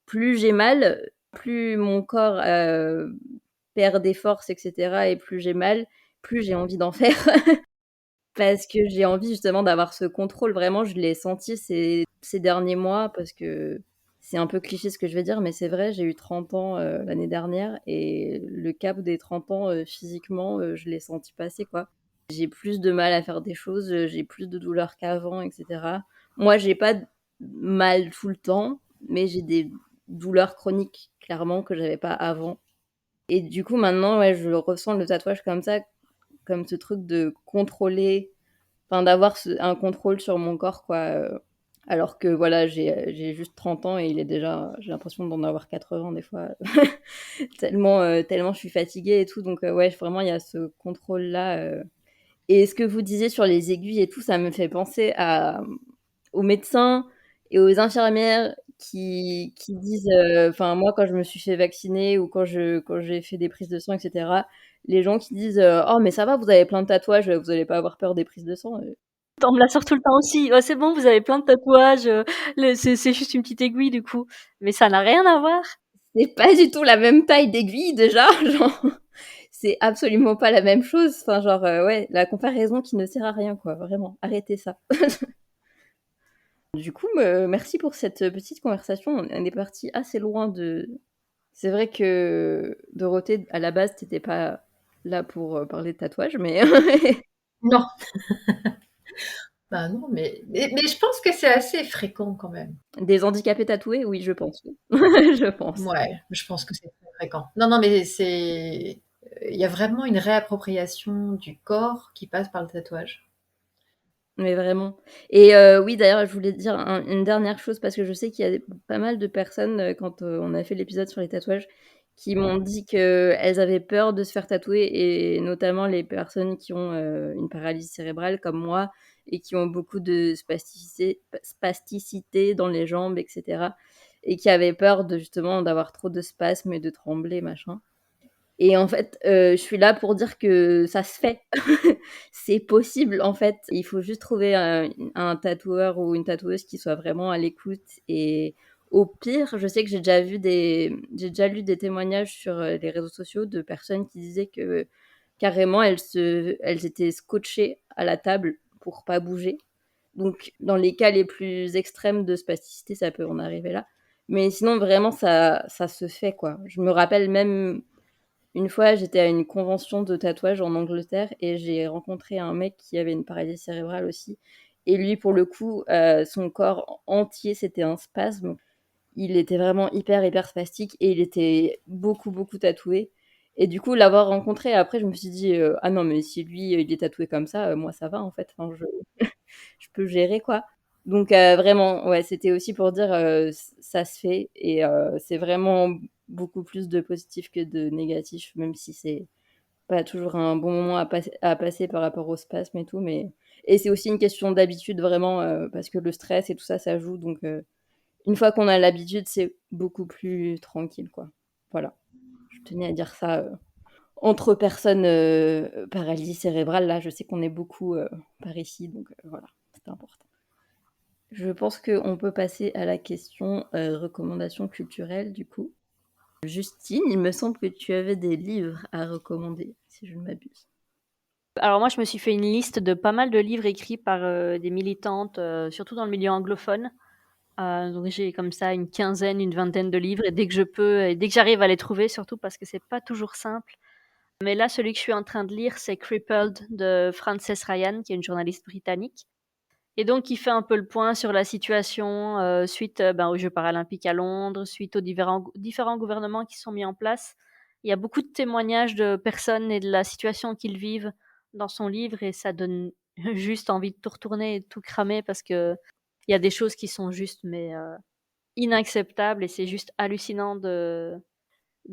plus j'ai mal, plus mon corps perd des forces, etc. Et plus j'ai mal, plus j'ai envie d'en faire. Parce que j'ai envie justement d'avoir ce contrôle. Vraiment, je l'ai senti ces derniers mois parce que c'est un peu cliché ce que je vais dire, mais c'est vrai, j'ai eu 30 ans l'année dernière et le cap des 30 ans physiquement, je l'ai senti passer quoi. J'ai plus de mal à faire des choses, j'ai plus de douleurs qu'avant, etc. Moi, j'ai pas mal tout le temps, mais j'ai des douleurs chroniques clairement que j'avais pas avant. Et du coup, maintenant, ouais, je ressens le tatouage comme ça, comme ce truc de contrôler, enfin d'avoir un contrôle sur mon corps, quoi. Alors que voilà, j'ai juste 30 ans et j'ai l'impression d'en avoir 80 des fois, tellement je suis fatiguée et tout. Donc ouais, vraiment, il y a ce contrôle-là. Et ce que vous disiez sur les aiguilles et tout, ça me fait penser aux médecins et aux infirmières qui disent, enfin moi quand je me suis fait vacciner ou quand j'ai fait des prises de sang, etc., les gens qui disent oh mais ça va, vous avez plein de tatouages, vous allez pas avoir peur des prises de sang. On me la sort tout le temps aussi. Ouais, c'est bon, vous avez plein de tatouages. C'est juste une petite aiguille du coup. Mais ça n'a rien à voir. C'est pas du tout la même taille d'aiguille déjà, genre c'est absolument pas la même chose. Enfin genre ouais, la comparaison qui ne sert à rien quoi, vraiment, arrêtez ça. Du coup, merci pour cette petite conversation. On est parti assez loin de. C'est vrai que Dorothée, à la base, t'étais pas là pour parler de tatouage, mais Non. Bah non, mais je pense que c'est assez fréquent quand même. des handicapés tatoués, oui, je pense. Je pense. Ouais, je pense que c'est très fréquent. Non, non, mais il y a vraiment une réappropriation du corps qui passe par le tatouage. Mais vraiment. Et oui, d'ailleurs, je voulais dire une dernière chose parce que je sais qu'il y a pas mal de personnes quand on a fait l'épisode sur les tatouages qui m'ont dit qu'elles avaient peur de se faire tatouer, et notamment les personnes qui ont une paralysie cérébrale comme moi et qui ont beaucoup de spasticité dans les jambes, etc. Et qui avaient peur de justement d'avoir trop de spasmes et de trembler, machin. Et en fait, je suis là pour dire que ça se fait. C'est possible, en fait. Il faut juste trouver un tatoueur ou une tatoueuse qui soit vraiment à l'écoute. Et au pire, je sais que j'ai déjà lu des témoignages sur les réseaux sociaux de personnes qui disaient que carrément elles étaient scotchées à la table pour pas bouger. Donc, dans les cas les plus extrêmes de spasticité, ça peut en arriver là. Mais sinon, vraiment, ça se fait, quoi. Je me rappelle même une fois, j'étais à une convention de tatouage en Angleterre et j'ai rencontré un mec qui avait une paralysie cérébrale aussi. Et lui, pour le coup, son corps entier, c'était un spasme. Il était vraiment hyper spastique et il était beaucoup tatoué. Et du coup, l'avoir rencontré, après, je me suis dit, ah non, mais si lui, il est tatoué comme ça, moi, ça va, en fait. Enfin, je peux gérer, quoi. Donc, vraiment, ouais, c'était aussi pour dire, ça se fait. Et c'est vraiment beaucoup plus de positif que de négatif, même si c'est pas toujours un bon moment à passer par rapport au spasme et tout. Et c'est aussi une question d'habitude, vraiment, parce que le stress et tout ça, ça joue. Donc, une fois qu'on a l'habitude, c'est beaucoup plus tranquille, quoi. Voilà. Je tenais à dire ça entre personnes paralysie cérébrale. Là, je sais qu'on est beaucoup par ici, donc voilà, c'est important. Je pense qu'on peut passer à la question recommandations culturelles, du coup. Justine, il me semble que tu avais des livres à recommander, si je ne m'abuse. Alors moi, je me suis fait une liste de pas mal de livres écrits par des militantes, surtout dans le milieu anglophone. Donc j'ai comme ça une quinzaine, une vingtaine de livres, et dès que je peux et dès que j'arrive à les trouver, surtout parce que c'est pas toujours simple. Mais là, celui que je suis en train de lire, c'est Crippled de Frances Ryan, qui est une journaliste britannique. Et donc, il fait un peu le point sur la situation suite aux Jeux paralympiques à Londres, suite aux différents gouvernements qui sont mis en place. Il y a beaucoup de témoignages de personnes et de la situation qu'ils vivent dans son livre, et ça donne juste envie de tout retourner et de tout cramer, parce que il y a des choses qui sont juste mais inacceptables, et c'est juste hallucinant de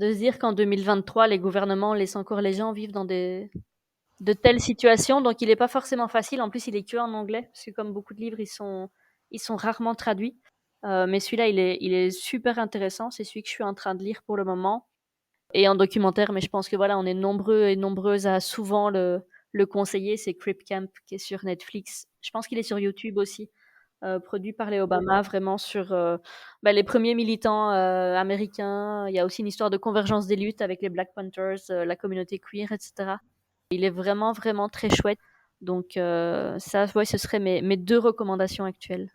se dire qu'en 2023, les gouvernements laissent encore les gens vivre dans de telles situations. Donc, il n'est pas forcément facile. En plus, il est que en anglais, parce que comme beaucoup de livres, ils sont rarement traduits. Mais celui-là, il est super intéressant. C'est celui que je suis en train de lire pour le moment. Et en documentaire, mais je pense que voilà, on est nombreux et nombreuses à souvent le conseiller. C'est Crip Camp, qui est sur Netflix. Je pense qu'il est sur YouTube aussi. Produit par les Obama, vraiment sur les premiers militants américains. Il y a aussi une histoire de convergence des luttes avec les Black Panthers, la communauté queer, etc. Il est vraiment très chouette. Donc ça, ouais, ce serait mes deux recommandations actuelles.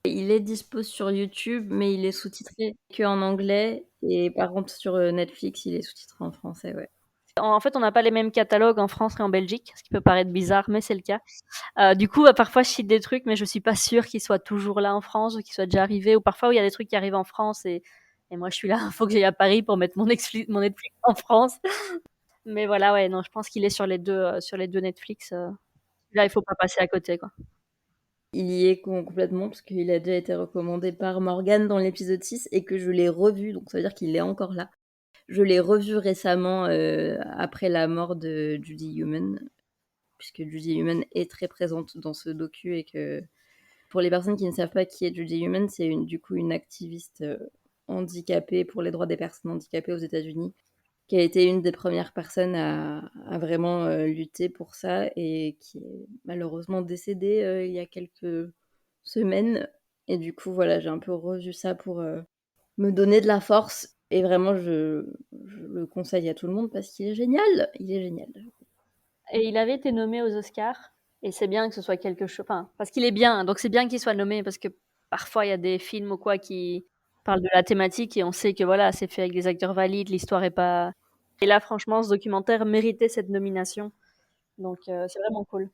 Il est dispo sur YouTube, mais il est sous-titré que en anglais. Et par contre, sur Netflix, il est sous-titré en français, ouais. En fait, on n'a pas les mêmes catalogues en France et en Belgique, ce qui peut paraître bizarre, mais c'est le cas. Du coup, parfois, je cite des trucs, mais je suis pas sûre qu'ils soient toujours là en France ou qu'ils soient déjà arrivés. Ou parfois, il y a des trucs qui arrivent en France, et moi, je suis là, il faut que j'aille à Paris pour mettre mon Netflix en France. Mais voilà, ouais, non, je pense qu'il est sur les deux Netflix. Là, il faut pas passer à côté, quoi. Il y est complètement, parce qu'il a déjà été recommandé par Morgane dans l'épisode 6 et que je l'ai revu, donc ça veut dire qu'il est encore là. Je l'ai revu récemment après la mort de Judy Human, puisque Judy Human est très présente dans ce docu, et que pour les personnes qui ne savent pas qui est Judy Human, c'est du coup une activiste handicapée pour les droits des personnes handicapées aux États-Unis, qui a été une des premières personnes à vraiment lutter pour ça, et qui est malheureusement décédée il y a quelques semaines. Et du coup, voilà, j'ai un peu revu ça pour me donner de la force. Et vraiment, je le conseille à tout le monde parce qu'il est génial. Il est génial. Et il avait été nommé aux Oscars, et c'est bien que ce soit quelque chose. Enfin, parce qu'il est bien, donc c'est bien qu'il soit nommé, parce que parfois il y a des films ou quoi qui parlent de la thématique et on sait que voilà, c'est fait avec des acteurs valides, l'histoire est pas. Et là, franchement, ce documentaire méritait cette nomination, donc c'est vraiment cool.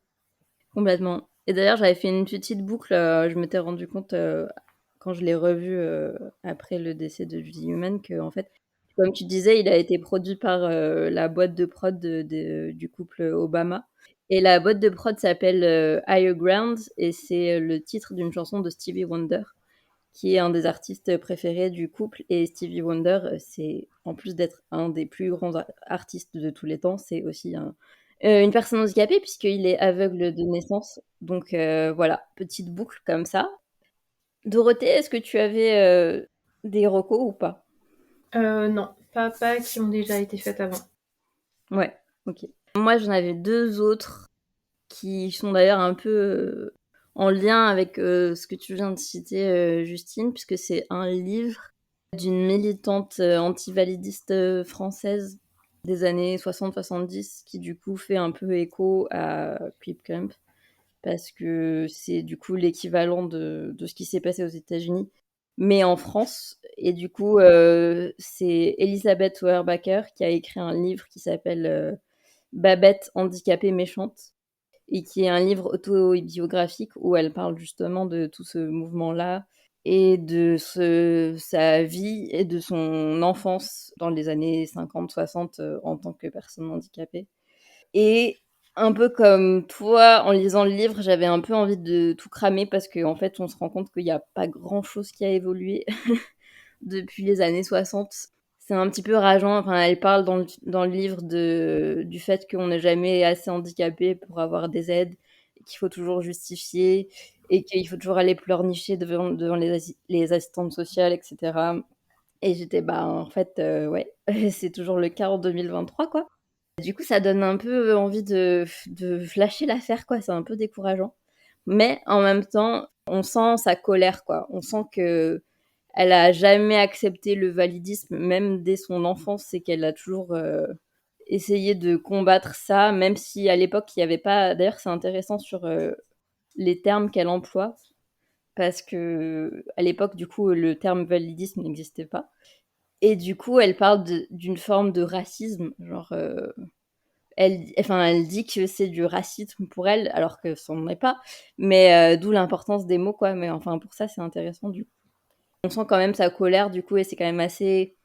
Complètement. Et d'ailleurs, j'avais fait une petite boucle. Je m'étais rendu compte quand je l'ai revu après le décès de Judy Human que, en fait, comme tu disais, il a été produit par la boîte de prod du couple Obama. Et la boîte de prod s'appelle Higher Ground, et c'est le titre d'une chanson de Stevie Wonder. qui est un des artistes préférés du couple. Et Stevie Wonder, c'est, en plus d'être un des plus grands artistes de tous les temps, c'est aussi une personne handicapée, puisqu'il est aveugle de naissance. Donc voilà, petite boucle comme ça. Dorothée, est-ce que tu avais des recos ou pas? Non, pas qui ont déjà été faites avant. Ouais, ok. Moi, j'en avais 2 autres qui sont d'ailleurs un peu en lien avec ce que tu viens de citer, Justine, puisque c'est un livre d'une militante antivalidiste française des années 60-70 qui du coup fait un peu écho à Creep Camp, parce que c'est du coup l'équivalent de ce qui s'est passé aux États-Unis, mais en France. Et du coup, c'est Elisabeth Auerbacher qui a écrit un livre qui s'appelle Babette handicapée méchante, et qui est un livre autobiographique où elle parle justement de tout ce mouvement-là et de sa vie et de son enfance dans les années 50-60 en tant que personne handicapée. Et un peu comme toi, en lisant le livre, j'avais un peu envie de tout cramer parce qu'en fait, on se rend compte qu'il n'y a pas grand-chose qui a évolué depuis les années 60. C'est un petit peu rageant. Enfin, elle parle dans le livre du fait qu'on n'est jamais assez handicapé pour avoir des aides, et qu'il faut toujours justifier, et qu'il faut toujours aller pleurnicher devant les assistantes sociales, etc. Et j'étais, bah, en fait, ouais, c'est toujours le cas en 2023, quoi. Du coup, ça donne un peu envie de lâcher l'affaire, quoi. C'est un peu décourageant. Mais en même temps, on sent sa colère, quoi. On sent que elle a jamais accepté le validisme, même dès son enfance, et qu'elle a toujours essayé de combattre ça, même si à l'époque, il n'y avait pas... D'ailleurs, c'est intéressant sur les termes qu'elle emploie, parce que à l'époque, du coup, le terme validisme n'existait pas. Et du coup, elle parle d'une forme de racisme, genre... elle dit que c'est du racisme pour elle, alors que ça n'en est pas. Mais d'où l'importance des mots, quoi. Mais enfin, pour ça, c'est intéressant, du coup. On sent quand même sa colère, du coup, et c'est quand même assez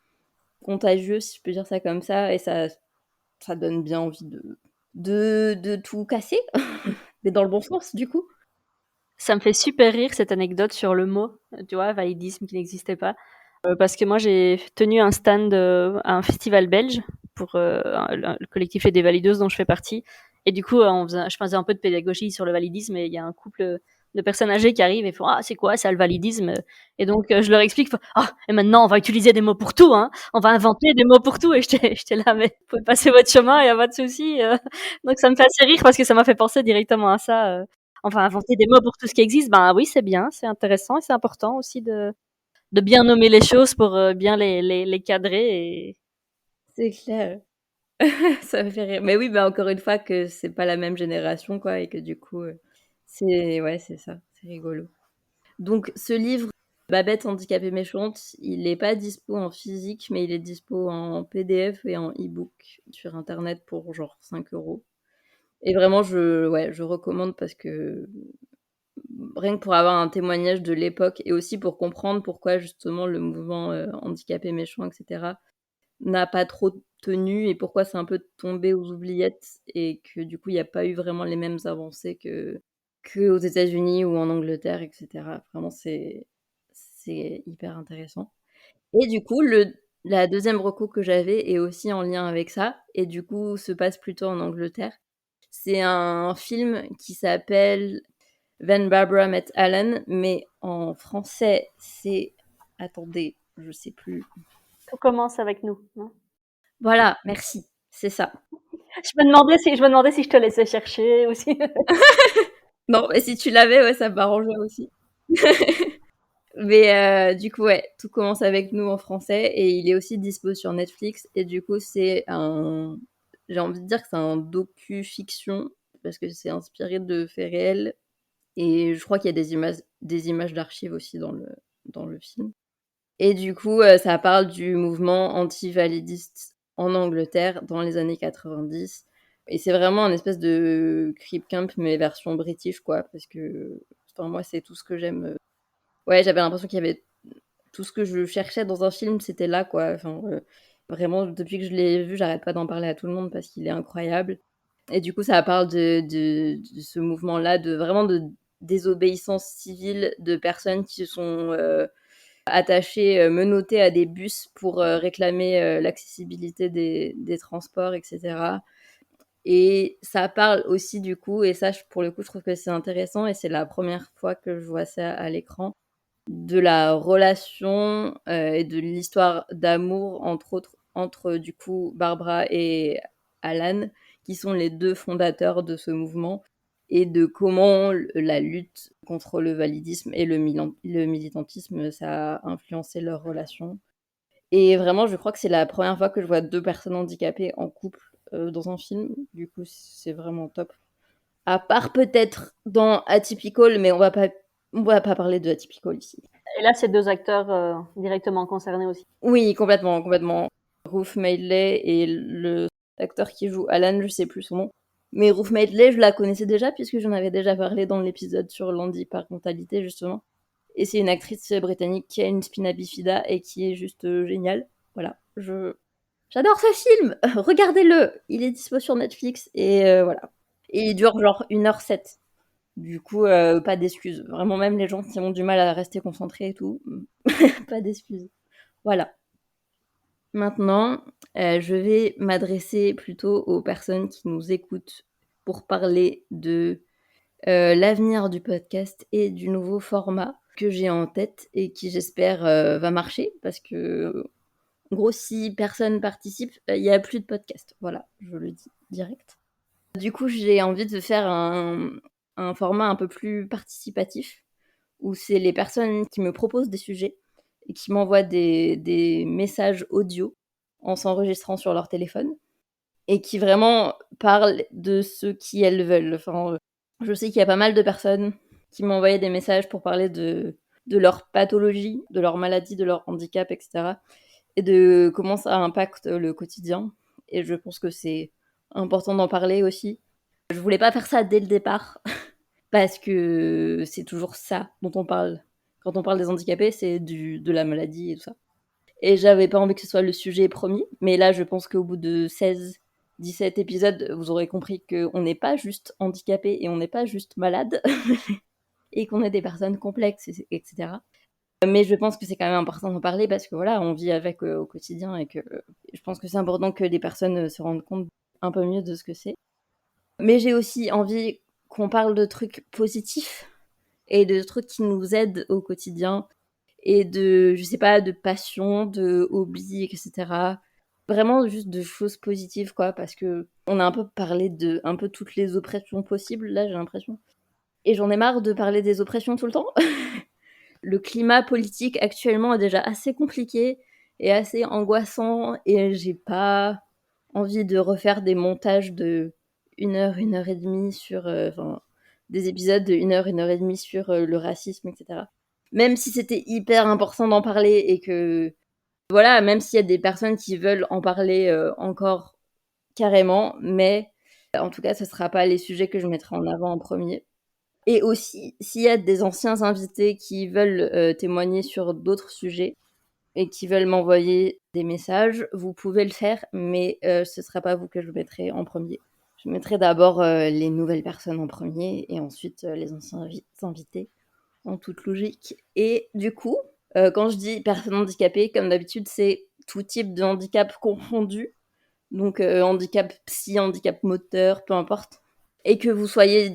contagieux, si je peux dire ça comme ça, et ça donne bien envie de tout casser, mais dans le bon sens, du coup. Ça me fait super rire cette anecdote sur le mot, tu vois, validisme qui n'existait pas. Parce que moi, j'ai tenu un stand à un festival belge pour le collectif Les Dévalideuses dont je fais partie. Et du coup, je faisais un peu de pédagogie sur le validisme et il y a un couple de personnes âgées qui arrivent et font ah c'est quoi ça le validisme. Et donc je leur explique ah et maintenant on va utiliser des mots pour tout, hein, on va inventer des mots pour tout. Et j'étais là, mais vous pouvez passer votre chemin, il y a pas de souci. Donc ça me fait assez rire parce que ça m'a fait penser directement à ça. Enfin, inventer des mots pour tout ce qui existe, ben oui, c'est bien, c'est intéressant et c'est important aussi de bien nommer les choses pour bien les cadrer. Et... C'est clair. Ça me fait rire. Mais oui, bah, encore une fois, que c'est pas la même génération, quoi, et que du coup, ouais, c'est ça, c'est rigolo. Donc, ce livre, Babette handicapée méchante, il n'est pas dispo en physique, mais il est dispo en PDF et en e-book sur Internet pour genre 5 €. Et vraiment, je recommande parce que rien que pour avoir un témoignage de l'époque et aussi pour comprendre pourquoi justement le mouvement handicapé méchant, etc., n'a pas trop tenu et pourquoi c'est un peu tombé aux oubliettes et que du coup il n'y a pas eu vraiment les mêmes avancées que aux États-Unis ou en Angleterre, etc. Vraiment, c'est hyper intéressant. Et du coup, la deuxième reco que j'avais est aussi en lien avec ça, et du coup se passe plutôt en Angleterre. C'est un film qui s'appelle When Barbara Met Alan, mais en français c'est... Attendez, je sais plus. Tout commence avec nous. Non, Voilà, merci, c'est ça. je me demandais si je te laissais chercher aussi. Non, mais si tu l'avais, ouais, ça m'arrangerait aussi. Mais du coup, ouais, tout commence avec nous en français et il est aussi dispo sur Netflix. Et du coup, j'ai envie de dire que c'est un docu-fiction parce que c'est inspiré de faits réels. Et je crois qu'il y a des images d'archives aussi dans le film. Et du coup, ça parle du mouvement anti-validiste en Angleterre dans les années 90. Et c'est vraiment un espèce de creep camp, mais version british, quoi. Parce que, enfin, moi, c'est tout ce que j'aime. Ouais, j'avais l'impression qu'il y avait tout ce que je cherchais dans un film, c'était là, quoi. Enfin, vraiment, depuis que je l'ai vu, j'arrête pas d'en parler à tout le monde parce qu'il est incroyable. Et du coup, ça parle de ce mouvement-là, vraiment désobéissance civile de personnes qui sont attachées, menottées à des bus pour réclamer l'accessibilité des transports, etc. Et ça parle aussi du coup, et ça pour le coup je trouve que c'est intéressant et c'est la première fois que je vois ça à l'écran, de la relation et de l'histoire d'amour entre du coup Barbara et Alan, qui sont les deux fondateurs de ce mouvement, et de comment la lutte contre le validisme et le militantisme, ça a influencé leur relation. Et vraiment, je crois que c'est la première fois que je vois deux personnes handicapées en couple dans un film. Du coup, c'est vraiment top. À part peut-être dans Atypical, mais on va pas parler de Atypical ici. Et là, c'est 2 acteurs directement concernés aussi. Oui, complètement, complètement. Ruth Madeley et le acteur qui joue Alan, je sais plus son nom. Mais Ruth Madeley, je la connaissais déjà puisque j'en avais déjà parlé dans l'épisode sur l'handiparentalité, justement. Et c'est une actrice britannique qui a une spina bifida et qui est juste géniale. Voilà, j'adore ce film. Regardez-le. Il est dispo sur Netflix et voilà. Et il dure genre 1h07. Du coup, pas d'excuses. Vraiment, même les gens qui ont du mal à rester concentrés et tout, pas d'excuses. Voilà. Maintenant, je vais m'adresser plutôt aux personnes qui nous écoutent pour parler de l'avenir du podcast et du nouveau format que j'ai en tête et qui, j'espère, va marcher parce que, en gros, si personne participe, il n'y a plus de podcast. Voilà, je le dis direct. Du coup, j'ai envie de faire un format un peu plus participatif où c'est les personnes qui me proposent des sujets et qui m'envoient des messages audio en s'enregistrant sur leur téléphone et qui vraiment parlent de ce qu'elles veulent. Enfin, je sais qu'il y a pas mal de personnes qui m'ont envoyé des messages pour parler de leur pathologie, de leur maladie, de leur handicap, etc. Et de comment ça impacte le quotidien. Et je pense que c'est important d'en parler aussi. Je voulais pas faire ça dès le départ, parce que c'est toujours ça dont on parle. Quand on parle des handicapés, c'est de la maladie et tout ça. Et j'avais pas envie que ce soit le sujet premier, mais là je pense qu'au bout de 17 épisodes, vous aurez compris qu'on n'est pas juste handicapé et on n'est pas juste malade, et qu'on est des personnes complexes, etc. Mais je pense que c'est quand même important d'en parler parce que voilà, on vit avec au quotidien et que je pense que c'est important que les personnes se rendent compte un peu mieux de ce que c'est. Mais j'ai aussi envie qu'on parle de trucs positifs et de trucs qui nous aident au quotidien et de, je sais pas, de passion, de hobby, etc. Vraiment juste de choses positives, quoi, parce que on a un peu parlé de un peu toutes les oppressions possibles, là, j'ai l'impression. Et j'en ai marre de parler des oppressions tout le temps. Le climat politique actuellement est déjà assez compliqué et assez angoissant et j'ai pas envie de refaire des montages de 1 heure et demie sur des épisodes de 1 heure et demie sur le racisme, etc. Même si c'était hyper important d'en parler et que voilà, même s'il y a des personnes qui veulent en parler encore carrément, mais en tout cas, ce sera pas les sujets que je mettrai en avant en premier. Et aussi, s'il y a des anciens invités qui veulent témoigner sur d'autres sujets et qui veulent m'envoyer des messages, vous pouvez le faire, mais ce ne sera pas vous que je mettrai en premier. Je mettrai d'abord les nouvelles personnes en premier et ensuite les anciens invités, en toute logique. Et du coup, quand je dis personnes handicapées, comme d'habitude, c'est tout type de handicap confondu. Donc handicap psy, handicap moteur, peu importe. Et que vous soyez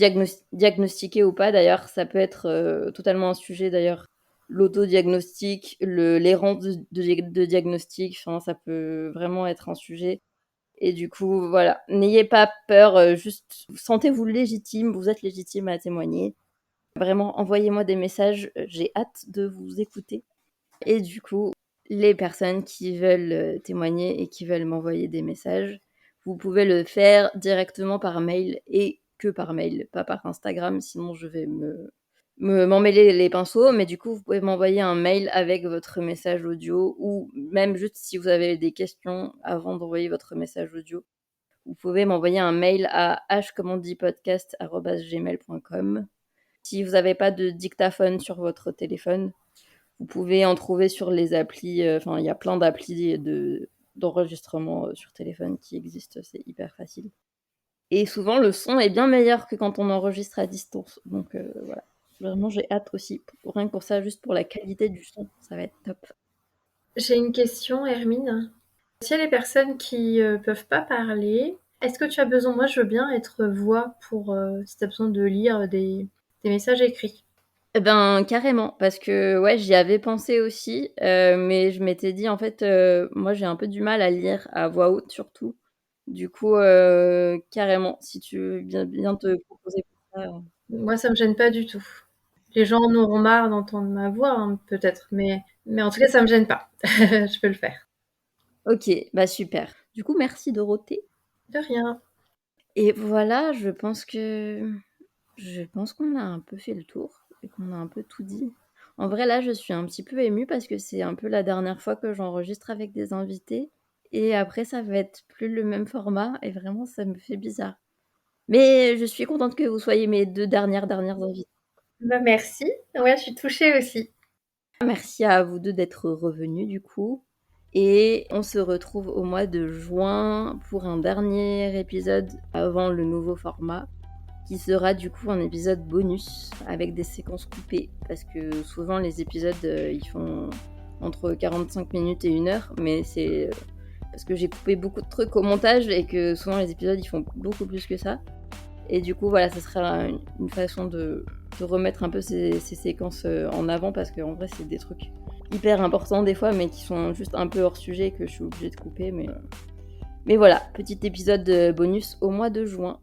diagnostiqué ou pas, d'ailleurs, ça peut être totalement un sujet, d'ailleurs. L'autodiagnostic, l'errance de diagnostic, enfin, ça peut vraiment être un sujet. Et du coup, voilà, n'ayez pas peur, juste sentez-vous légitime, vous êtes légitime à témoigner. Vraiment, envoyez-moi des messages, j'ai hâte de vous écouter. Et du coup, les personnes qui veulent témoigner et qui veulent m'envoyer des messages, vous pouvez le faire directement par mail et que par mail, pas par Instagram, sinon je vais m'emmêler les pinceaux. Mais du coup, vous pouvez m'envoyer un mail avec votre message audio ou même juste si vous avez des questions avant d'envoyer votre message audio. Vous pouvez m'envoyer un mail à hcommonditpodcast@gmail.com. Si vous n'avez pas de dictaphone sur votre téléphone, vous pouvez en trouver sur les applis. Enfin, il y a plein d'applis d'enregistrement sur téléphone qui existent. C'est hyper facile. Et souvent, le son est bien meilleur que quand on enregistre à distance. Donc, voilà. Vraiment, j'ai hâte aussi. Rien que pour ça, juste pour la qualité du son, ça va être top. J'ai une question, Hermine. S'il y a les personnes qui peuvent pas parler, est-ce que tu as besoin, moi je veux bien être voix pour si tu as besoin de lire des messages écrits. Eh ben, carrément, parce que ouais, j'y avais pensé aussi, mais je m'étais dit en fait, moi j'ai un peu du mal à lire à voix haute surtout. Du coup, carrément, si tu veux bien te proposer pour ça. Moi ça me gêne pas du tout. Les gens en auront marre d'entendre ma voix, hein, peut-être, mais en tout cas ça me gêne pas. Je peux le faire. OK, bah super. Du coup, merci Dorothée. De rien. Et voilà, je pense qu'on a un peu fait le tour et qu'on a un peu tout dit. En vrai, là, je suis un petit peu émue parce que c'est un peu la dernière fois que j'enregistre avec des invités et après ça va être plus le même format et vraiment ça me fait bizarre. Mais je suis contente que vous soyez mes 2 dernières invités. Bah merci. Ouais, je suis touchée aussi. Merci à vous 2 d'être revenus du coup et on se retrouve au mois de juin pour un dernier épisode avant le nouveau format, qui sera du coup un épisode bonus avec des séquences coupées, parce que souvent les épisodes ils font entre 45 minutes et 1 heure, mais c'est parce que j'ai coupé beaucoup de trucs au montage et que souvent les épisodes ils font beaucoup plus que ça. Et du coup voilà, ça sera une façon de remettre un peu ces séquences en avant, parce qu'en vrai c'est des trucs hyper importants des fois mais qui sont juste un peu hors sujet que je suis obligée de couper. Mais voilà, petit épisode bonus au mois de juin.